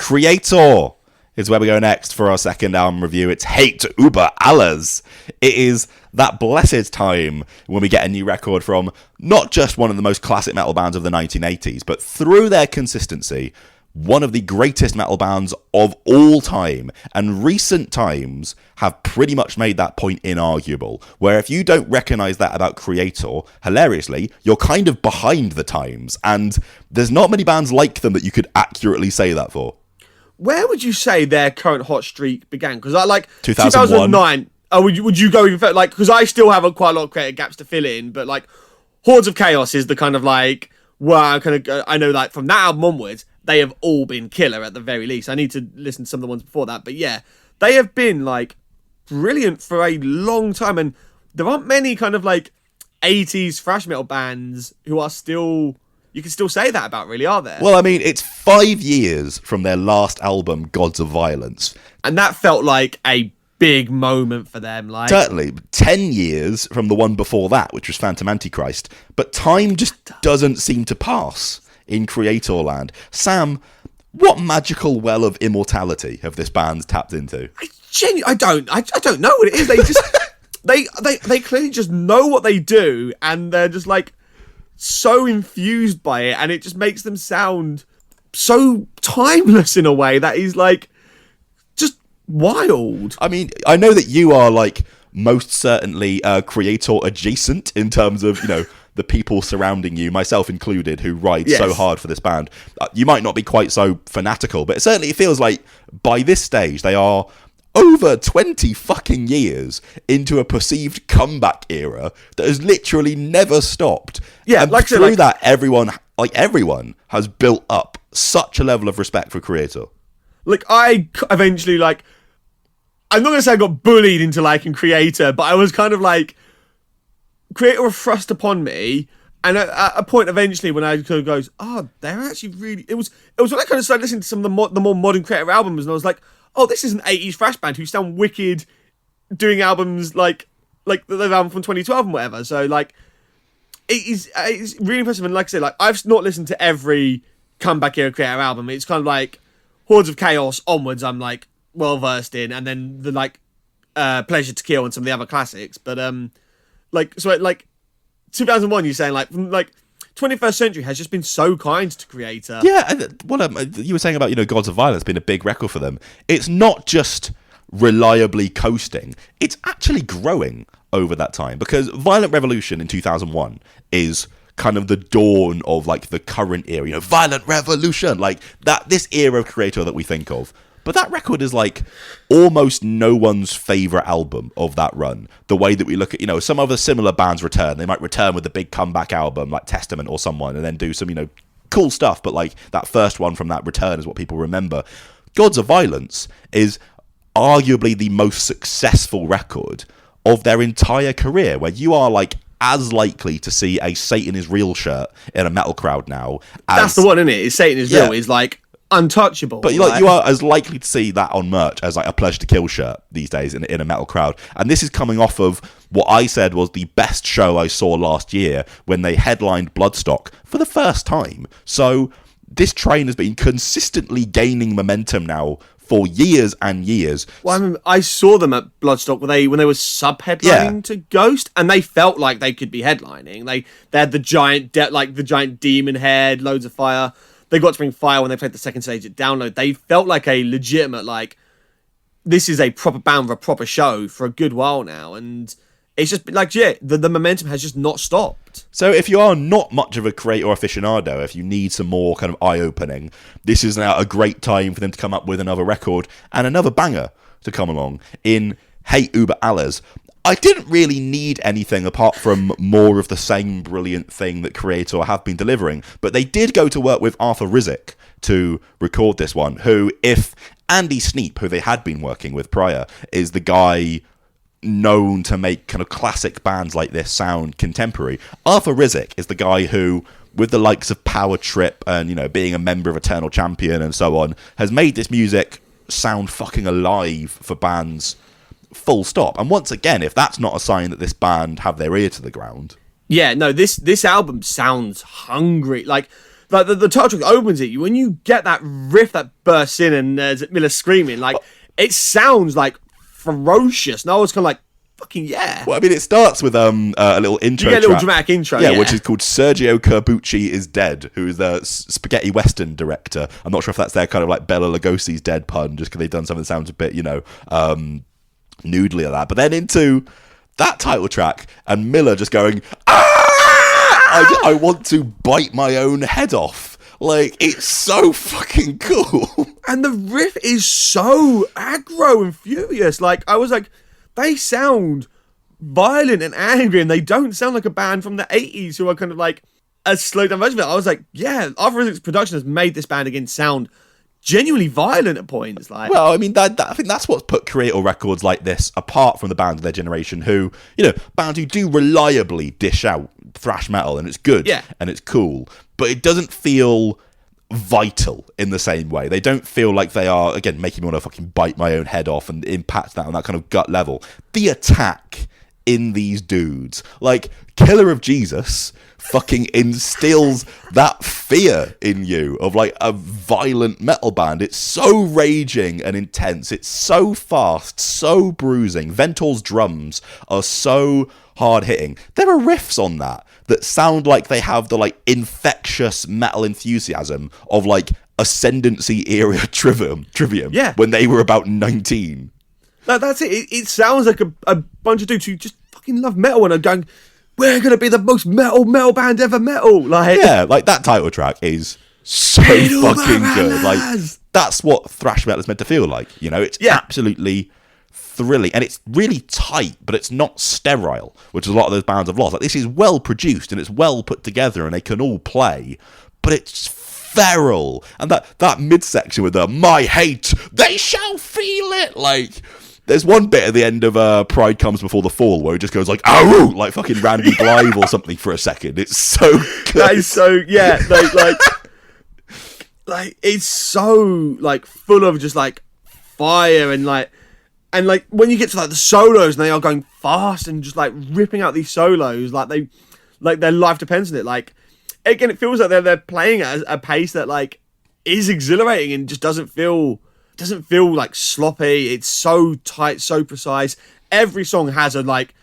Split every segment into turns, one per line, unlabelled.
Kreator is where we go next for our second album review. It's Über alles. It is that blessed time when we get a new record from not just one of the most classic metal bands of the 1980s, but through their consistency, one of the greatest metal bands of all time. And recent times have pretty much made that point inarguable, where if you don't recognise that about Kreator, hilariously, you're kind of behind the times. And there's not many bands like them that you could accurately say that for.
Where would you say their current hot streak began? Because I like
2009.
Oh, would you go even further? Like, because I still have quite a lot of creative gaps to fill in, but like, Hordes of Chaos is the kind of like where I know like from that album onwards, they have all been killer at the very least. I need to listen to some of the ones before that, but yeah, they have been like brilliant for a long time, and there aren't many kind of like 80s thrash metal bands who are still. You can still say that about, really, are there?
Well, I mean, it's 5 years from their last album, Gods of Violence.
And that felt like a big moment for them. Like
certainly. 10 years from the one before that, which was Phantom Antichrist. But time just doesn't seem to pass in Kreator land. Sam, what magical well of immortality have this band tapped into?
I don't know what it is. They just... they clearly just know what they do, and they're just like... so infused by it, and it just makes them sound so timeless in a way that is like just wild.
I mean, I know that you are like most certainly Kreator adjacent in terms of, you know, the people surrounding you, myself included, who ride so hard for this band. You might not be quite so fanatical, but certainly it feels like by this stage they are over 20 fucking years into a perceived comeback era that has literally never stopped.
Yeah,
and
like
through that, everyone has built up such a level of respect for Kreator.
Like, I eventually, like, I'm not going to say I got bullied into liking Kreator, but I was kind of like, Kreator were thrust upon me, and at a point eventually when I kind of goes, oh, they're actually really... It was when I kind of started listening to some of the more modern Kreator albums, and I was like, oh, this is an 80s thrash band who sound wicked doing albums like the album from 2012 and whatever. So, like, it's really impressive. And like I said, like, I've not listened to every comeback era Kreator album. It's kind of like Hordes of Chaos onwards, I'm like well versed in, and then the like Pleasure to Kill and some of the other classics. But like 2001, you're saying like 21st Century has just been so kind to Kreator.
Yeah, what you were saying about, you know, Gods of Violence being a big record for them. It's not just reliably coasting, it's actually growing over that time, because Violent Revolution in 2001 is kind of the dawn of like the current era, you know, Violent Revolution, like that, this era of Kreator that we think of. But that record is like almost no one's favourite album of that run. The way that we look at, you know, some other similar bands return. They might return with a big comeback album like Testament or someone, and then do some, you know, cool stuff. But like that first one from that return is what people remember. Gods of Violence is arguably the most successful record of their entire career, where you are like as likely to see a Satan is Real shirt in a metal crowd now.
That's the one, isn't it? Is Satan is Real is like untouchable.
But like, you are as likely to see that on merch as like a Pleasure to Kill shirt these days in a metal crowd. And this is coming off of what I said was the best show I saw last year when they headlined Bloodstock for the first time. So this train has been consistently gaining momentum now for years and years.
Well, I mean, I saw them at Bloodstock when they were sub-headlining to Ghost, and they felt like they could be headlining. They had the giant demon head, loads of fire. They got to bring fire when they played the second stage at Download. They felt like a legitimate, like, this is a proper band for a proper show for a good while now. And it's just like, yeah, the momentum has just not stopped.
So if you are not much of a Kreator aficionado, if you need some more kind of eye-opening, this is now a great time for them to come up with another record and another banger to come along in Über alles. I didn't really need anything apart from more of the same brilliant thing that Kreator have been delivering, but they did go to work with Arthur Rizek to record this one, who, if Andy Sneap, who they had been working with prior, is the guy known to make kind of classic bands like this sound contemporary, Arthur Rizek is the guy who, with the likes of Power Trip and, you know, being a member of Eternal Champion and so on, has made this music sound fucking alive for bands full stop. And once again, if that's not a sign that this band have their ear to the ground.
Yeah, no, this album sounds hungry. Like, like the title track opens it. When you get that riff that bursts in and there's Miller screaming, like it sounds like ferocious. And I was kind of like, fucking yeah.
Well, I mean, it starts with a little intro.
You get a little dramatic intro,
yeah, which is called Sergio Corbucci is Dead, who is the spaghetti western director. I'm not sure if that's their kind of like Bela Lugosi's dead pun, just because they've done something that sounds a bit, noodly like that. But then into that title track and Miller just going, ah! I want to bite my own head off. Like, it's so fucking cool.
And the riff is so aggro and furious. Like, I was like, they sound violent and angry, and they don't sound like a band from the 80s who are kind of like a slow down version of it. I was like, yeah, Arthur Rizik's production has made this band again sound genuinely violent at points. Like,
well, I mean, I think that's what's put Kreator records like this apart from the bands of their generation who, bands who do reliably dish out thrash metal, and it's good, and it's cool, but it doesn't feel vital in the same way. They don't feel like they are, again, making me want to fucking bite my own head off and impact that on that kind of gut level. The attack in these dudes, like Killer of Jesus, fucking instills that fear in you of like a violent metal band. It's so raging and intense. It's so fast, so bruising. Ventor's drums are so hard hitting. There are riffs on that sound like they have the like infectious metal enthusiasm of like Ascendancy era trivium when they were about 19.
That's it. It sounds like a bunch of dudes who just fucking love metal and are going, we're going to be the most metal band ever metal. Like,
yeah, like that title track is so fucking good. Like, that's what thrash metal is meant to feel like. It's absolutely thrilling, and it's really tight, but it's not sterile, which is a lot of those bands have lost. Like, this is well produced and it's well put together, and they can all play, but it's feral. And that midsection with the "my hate, they shall feel it." Like, there's one bit at the end of Pride Comes Before the Fall where it just goes like, "Oh," like fucking Randy Blythe or something for a second. It's so good.
That is so, yeah, like it's so like full of just like fire and like when you get to like the solos and they are going fast and just like ripping out these solos like their life depends on it. Like, again, it feels like they're playing at a pace that like is exhilarating and just doesn't feel like sloppy. It's so tight, so precise. Every song has a like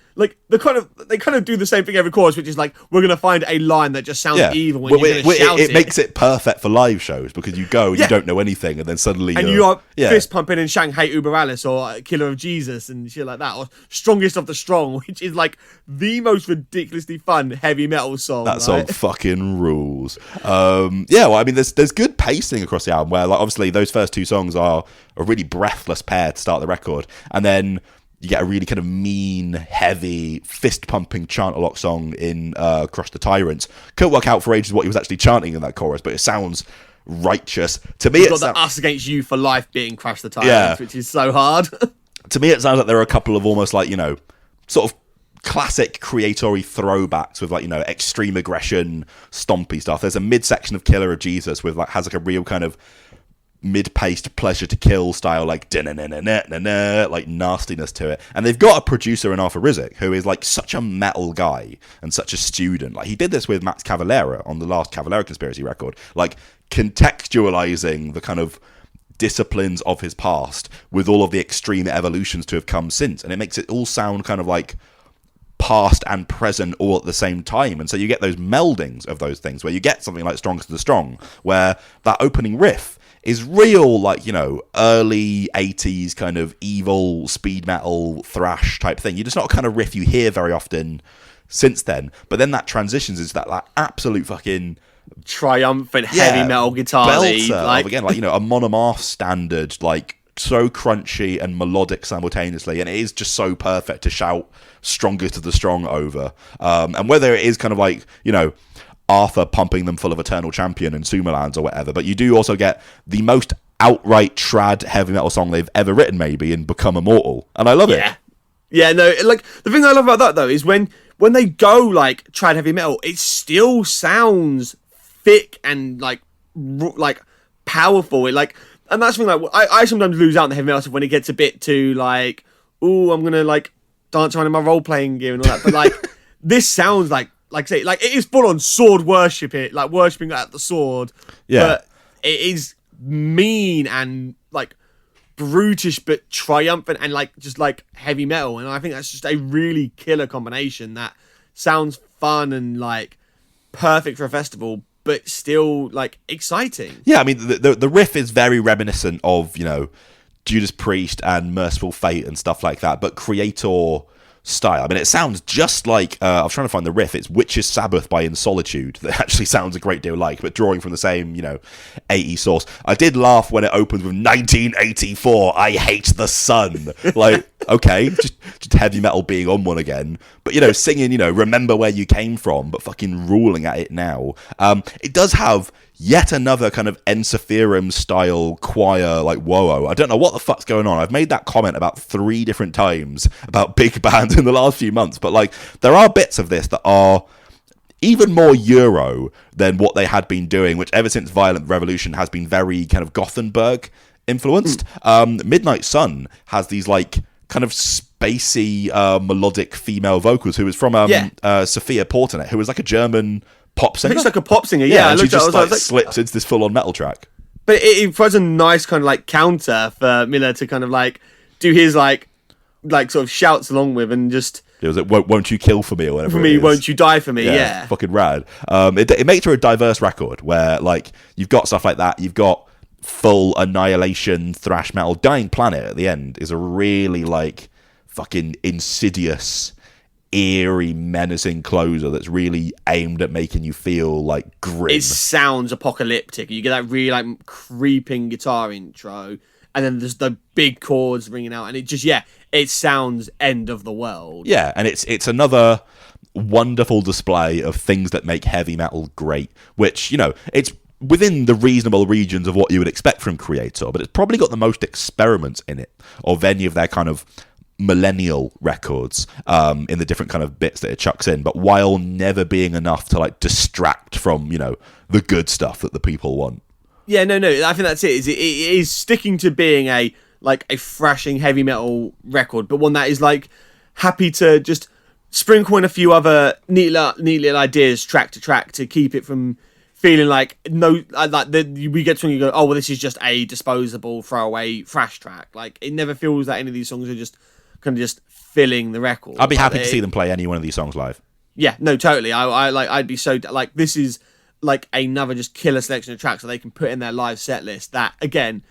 they kind of do the same thing every chorus, which is like, we're gonna find a line that just sounds evil when you're gonna shout it.
It makes it perfect for live shows because you go and you don't know anything, and then suddenly
you are fist pumping and shouting "Hate Über Alice" or "Killer of Jesus" and shit like that, or "Strongest of the Strong," which is like the most ridiculously fun heavy metal song.
That song fucking rules. Well, I mean, there's good pacing across the album where, like, obviously those first two songs are a really breathless pair to start the record, and then you get a really kind of mean, heavy, fist-pumping chant-a-lot song in Crush the Tyrants. Couldn't work out for ages what he was actually chanting in that chorus, but it sounds righteous. To me,
it's got the "Us Against You for Life" being Crush the Tyrants, which is so hard.
To me, it sounds like there are a couple of almost like, sort of classic Kreator-y throwbacks with like, extreme aggression, stompy stuff. There's a midsection of Killer of Jesus with like, has like a real kind of mid-paced Pleasure to Kill style, like like nastiness to it. And they've got a producer in Arthur Rizik who is like such a metal guy and such a student. Like, he did this with Max Cavalera on the last Cavalera Conspiracy record, like contextualizing the kind of disciplines of his past with all of the extreme evolutions to have come since, and it makes it all sound kind of like past and present all at the same time. And so you get those meldings of those things where you get something like Strongest of the Strong, where that opening riff is real, like, early 80s kind of evil speed metal thrash type thing. You're just not a kind of riff you hear very often since then. But then that transitions into that like absolute fucking
triumphant heavy metal guitar
belter
like,
of, again, like, a Monomarth standard, like so crunchy and melodic simultaneously, and it is just so perfect to shout Strongest of the Strong over. And whether it is kind of like, Arthur pumping them full of Eternal Champion and Sumerlands or whatever, but you do also get the most outright trad heavy metal song they've ever written, maybe, in Become Immortal, and I love it.
Yeah, no, like, the thing I love about that though is when they go like trad heavy metal, it still sounds thick and like powerful. It like, and that's the thing, like, I sometimes lose out in the heavy metal stuff when it gets a bit too like, ooh, I'm gonna like dance around in my role playing gear and all that, but like this sounds like like I say, like it is full on sword worship. It like worshipping at the sword.
Yeah.
But it is mean and like brutish, but triumphant and like just like heavy metal. And I think that's just a really killer combination that sounds fun and like perfect for a festival, but still like exciting.
Yeah, I mean the riff is very reminiscent of, you know, Judas Priest and Merciful Fate and stuff like that, but Kreator style. I mean, it sounds just like I was trying to find the riff. It's Witch's Sabbath by In Solitude. That actually sounds a great deal like, but drawing from the same, you know, 80s source. I did laugh when it opens with 1984. I hate the sun. Like, okay, just heavy metal being on one again, but you know, singing, you know, remember where you came from, but fucking ruling at it now. It does have yet another kind of Ensiferum style choir, like whoa. I don't know what the fuck's going on. I've made that comment about 3 different times about big bands in the last few months, but like there are bits of this that are even more Euro than what they had been doing, which ever since Violent Revolution has been very kind of Gothenburg influenced. Midnight Sun has these like kind of spacey melodic female vocals who is from Sophia Portanet, who is like a German pop singer.
It's like a pop singer, yeah.
And
I
she just
I was like,
slips into this full-on metal track.
But it provides a nice kind of like counter for Miller to kind of like do his like sort of shouts along with, and just
it was like, won't you kill for me or whatever.
For me, won't you die for me? Yeah.
Fucking rad. It makes her a diverse record where like you've got stuff like that. You've got full Annihilation thrash metal. Dying Planet at the end is a really like fucking insidious, eerie, menacing closer that's really aimed at making you feel like grim.
It sounds apocalyptic. You get that really like creeping guitar intro, and then there's the big chords ringing out, and it just it sounds end of the world.
Yeah, and it's another wonderful display of things that make heavy metal great, which, you know, it's within the reasonable regions of what you would expect from Kreator, but it's probably got the most experiments in it of any of their kind of millennial records, in the different kind of bits that it chucks in, but while never being enough to like distract from, you know, the good stuff that the people want.
Yeah, no, I think that's it. It is sticking to being a thrashing heavy metal record, but one that is like happy to just sprinkle in a few other neat little ideas track to track to keep it from feeling like we get to when you go, oh well, this is just a disposable throwaway thrash track. Like it never feels that any of these songs are just kind of just filling the record.
I'd be happy to see them play any one of these songs live.
Yeah, no, totally. I'd be so like, this is like another just killer selection of tracks that they can put in their live set list. That again,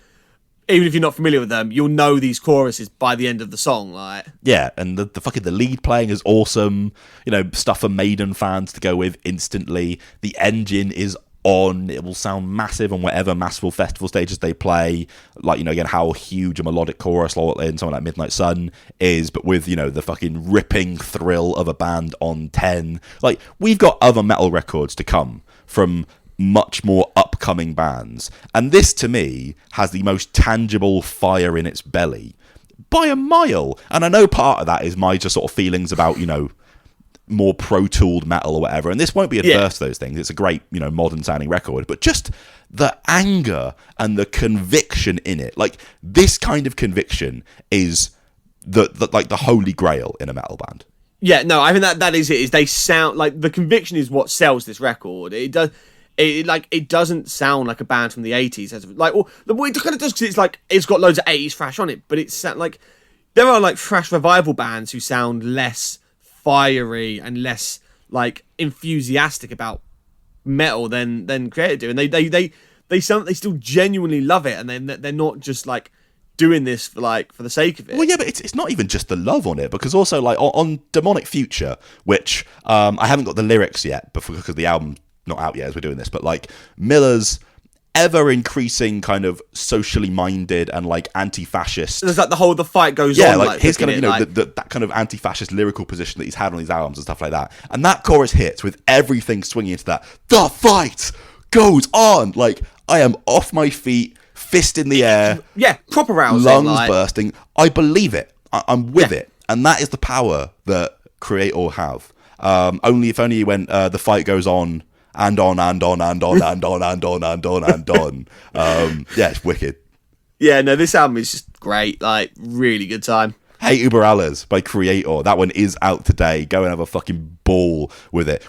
even if you're not familiar with them, you'll know these choruses by the end of the song. Like, yeah,
and the fucking the lead playing is awesome. You know, stuff for Maiden fans to go with instantly. The engine is on. It will sound massive on whatever massive festival stages they play. Like, you know, again, how huge a melodic chorus in something like Midnight Sun is, but with, you know, the fucking ripping thrill of a band on 10. Like, we've got other metal records to come from much more upcoming bands, and this to me has the most tangible fire in its belly by a mile. And I know part of that is my just sort of feelings about, you know, more pro-tooled metal or whatever, and this won't be adverse to those things. It's a great, you know, modern sounding record, but just the anger and the conviction in it, like this kind of conviction is the like the holy grail in a metal band.
Yeah, no, I think that is it. Is they sound like the conviction is what sells this record. It does. It doesn't sound like a band from the 80s. It kind of does, because it's like it's got loads of 80s thrash on it, but it's like there are like thrash revival bands who sound less fiery and less like enthusiastic about metal than Kreator do, and they still genuinely love it, and they're not just like doing this for the sake of it.
Well, yeah, but it's not even just the love on it, because also like on Demonic Future, which I haven't got the lyrics yet because the album's not out yet as we're doing this, but like Miller's ever increasing kind of socially minded and like anti-fascist.
There's like the fight goes on.
Yeah, like his kind of, you know, that kind of anti-fascist lyrical position that he's had on his albums and stuff like that. And that chorus hits with everything swinging into that. The fight goes on. Like, I am off my feet, fist in the air.
Yeah, proper rousing.
Lungs bursting. I believe it. I'm with it. And that is the power that Kreator have. Only if only when the fight goes on and on and on and on and on and on and on and on. Yeah, it's wicked.
Yeah, no, this album is just great. Like, really good time.
Hey, Über by Kreator. That one is out today. Go and have a fucking ball with it.